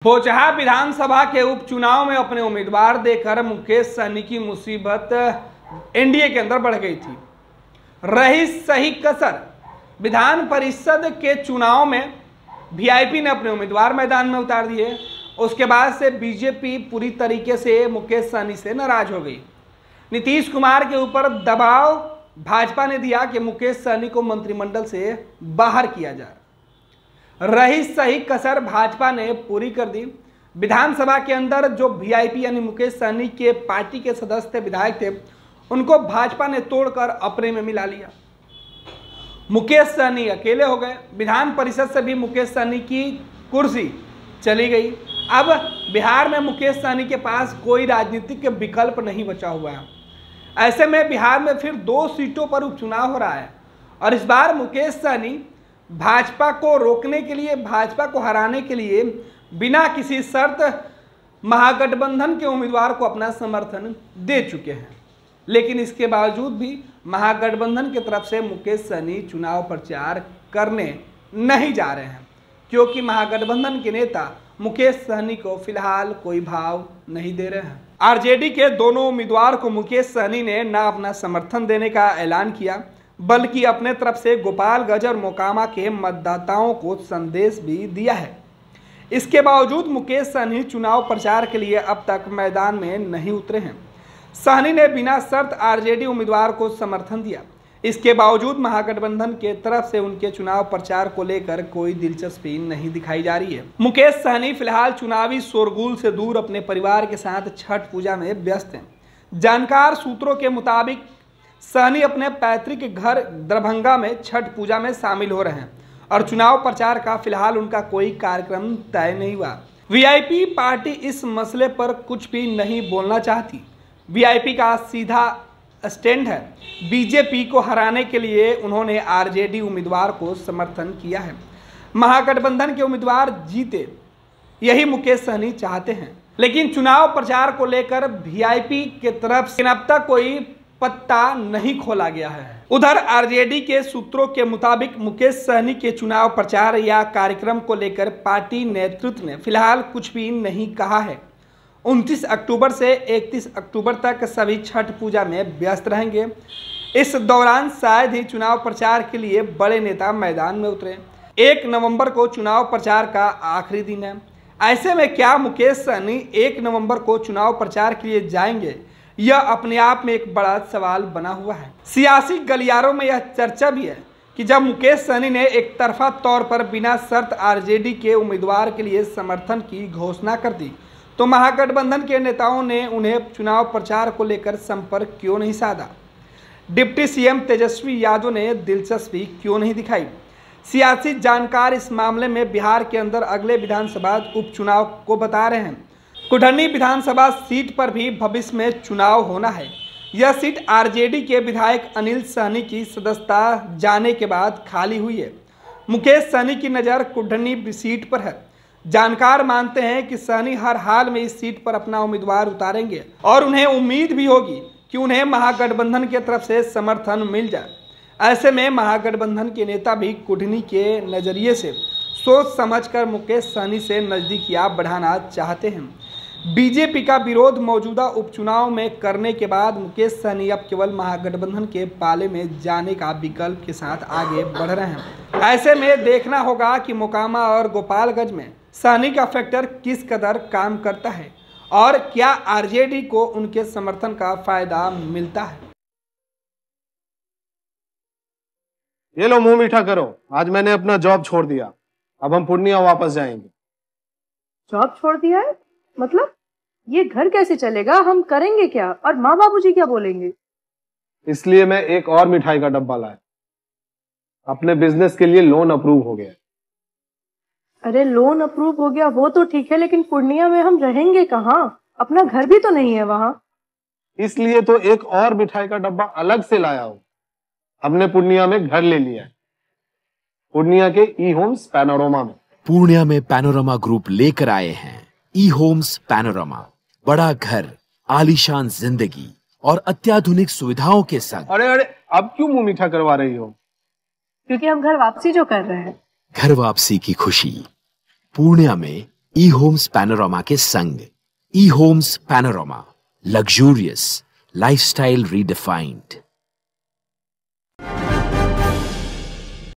बोचहां विधानसभा के उपचुनाव में अपने उम्मीदवार देकर मुकेश सहनी की मुसीबत एनडीए के अंदर बढ़ गई थी। रही सही कसर, विधान परिषद के चुनाव में वीआईपी ने अपने उम्मीदवार मैदान में उतार दिए। उसके बाद से बीजेपी पूरी तरीके से मुकेश सहनी से नाराज हो गई। नीतीश कुमार के ऊपर दबाव भाजपा ने दिया कि मुकेश सहनी को मंत्रिमंडल से बाहर किया जाए। रही सही कसर भाजपा ने पूरी कर दी। विधानसभा के अंदर जो वीआईपी यानी मुकेश सहनी के पार्टी के सदस्य थे, विधायक थे, उनको भाजपा ने तोड़कर अपने में मिला लिया। मुकेश सहनी अकेले हो गए। विधान परिषद से भी मुकेश सहनी की कुर्सी चली गई। अब बिहार में मुकेश सहनी के पास कोई राजनीतिक विकल्प नहीं बचा हुआ है। ऐसे में बिहार में फिर 2 सीटों पर उपचुनाव हो रहा है और इस बार मुकेश सहनी भाजपा को रोकने के लिए, भाजपा को हराने के लिए बिना किसी शर्त महागठबंधन के उम्मीदवार को अपना समर्थन दे चुके हैं। लेकिन इसके बावजूद भी महागठबंधन की तरफ से मुकेश सहनी चुनाव प्रचार करने नहीं जा रहे हैं, क्योंकि महागठबंधन के नेता मुकेश सहनी को फिलहाल कोई भाव नहीं दे रहे हैं। आरजेडी के दोनों उम्मीदवार को मुकेश सहनी ने न अपना समर्थन देने का ऐलान किया, बल्कि अपने तरफ से गोपालगंज और मोकामा के मतदाताओं को संदेश भी दिया है। इसके बावजूद मुकेश सहनी चुनाव प्रचार के लिए अब तक मैदान में नहीं उतरे हैं। सहनी ने बिना शर्त आरजेडी उम्मीदवार को समर्थन दिया। इसके बावजूद महागठबंधन के तरफ से उनके चुनाव प्रचार को लेकर कोई दिलचस्पी नहीं दिखाई जा रही है। मुकेश सहनी फिलहाल चुनावी शोरगुल से दूर अपने परिवार के साथ छठ पूजा में व्यस्त हैं। जानकार सूत्रों के मुताबिक सहनी अपने पैतृक घर दरभंगा में छठ पूजा में शामिल हो रहे हैं और चुनाव प्रचार का फिलहाल उनका कोई कार्यक्रम तय नहीं हुआ। वीआईपी पार्टी इस मसले पर कुछ भी नहीं बोलना चाहती। वीआईपी का सीधा स्टैंड है, बीजेपी को हराने के लिए उन्होंने आरजेडी उम्मीदवार को समर्थन किया है। महागठबंधन के उम्मीदवार जीते, यही मुकेश सहनी चाहते हैं। लेकिन चुनाव प्रचार को लेकर वीआईपी के तरफ से अब तक कोई पत्ता नहीं खोला गया है। उधर आरजेडी के सूत्रों के मुताबिक मुकेश सहनी के चुनाव प्रचार या कार्यक्रम को लेकर पार्टी नेतृत्व ने फिलहाल कुछ भी नहीं कहा है। 29 अक्टूबर से 31 अक्टूबर तक सभी छठ पूजा में व्यस्त रहेंगे। इस दौरान शायद ही चुनाव प्रचार के लिए बड़े नेता मैदान में उतरे। 1 नवंबर को चुनाव प्रचार का आखिरी दिन है। ऐसे में क्या मुकेश सहनी 1 नवंबर को चुनाव प्रचार के लिए जाएंगे, यह अपने आप में एक बड़ा सवाल बना हुआ है। सियासी गलियारों में यह चर्चा भी है कि जब मुकेश सहनी ने एक तरफा तौर पर बिना शर्त आरजेडी के उम्मीदवार के लिए समर्थन की घोषणा कर दी, तो महागठबंधन के नेताओं ने उन्हें चुनाव प्रचार को लेकर संपर्क क्यों नहीं साधा? डिप्टी सीएम तेजस्वी यादव ने दिलचस्पी क्यों नहीं दिखाई? सियासी जानकार इस मामले में बिहार के अंदर अगले विधानसभा उपचुनाव को बता रहे हैं। कुढ़नी विधानसभा सीट पर भी भविष्य में चुनाव होना है। यह सीट आरजेडी के विधायक अनिल सहनी की सदस्यता जाने के बाद खाली हुई है। मुकेश सहनी की नज़र कुढ़नी सीट पर है। जानकार मानते हैं कि सहनी हर हाल में इस सीट पर अपना उम्मीदवार उतारेंगे और उन्हें उम्मीद भी होगी कि उन्हें महागठबंधन की तरफ से समर्थन मिल जाए। ऐसे में महागठबंधन के नेता भी कुढ़नी के नज़रिए से सोच समझकर मुकेश सहनी से नज़दीकियां बढ़ाना चाहते हैं। बीजेपी का विरोध मौजूदा उपचुनाव में करने के बाद मुकेश सहनी अब केवल महागठबंधन के पाले में जाने का विकल्प के साथ आगे बढ़ रहे हैं। ऐसे में देखना होगा कि मोकामा और गोपालगंज में सहनी का फैक्टर किस कदर काम करता है और क्या आरजेडी को उनके समर्थन का फायदा मिलता है। ये लो मुंह मीठा करो, आज मैंने अपना जॉब छोड़ दिया। अब हम पूर्णिया वापस जाएंगे। जॉब छोड़ दिया है? मतलब ये घर कैसे चलेगा? हम करेंगे क्या और माँ बाबूजी क्या बोलेंगे? इसलिए मैं एक और मिठाई का डब्बा लाया। अपने बिजनेस के लिए लोन अप्रूव हो गया। अरे लोन अप्रूव हो गया वो तो ठीक है, लेकिन पूर्णिया में हम रहेंगे कहाँ? अपना घर भी तो नहीं है वहाँ। इसलिए तो एक और मिठाई का डब्बा अलग से लाया हूँ। हमने पूर्णिया में घर ले लिया है, पूर्णिया के ई होम्स पैनोरमा में। पूर्णिया में पैनोरमा ग्रुप लेकर आए हैं ई होम्स पैनोरमा। बड़ा घर, आलीशान जिंदगी और अत्याधुनिक सुविधाओं के संग। अरे अब क्यों मुंह मीठा करवा रही हो? क्योंकि हम घर वापसी जो कर रहे हैं। घर वापसी की खुशी पूर्णिया में ई होम्स पैनोरामा के संग। ई Homes Panorama, luxurious lifestyle redefined.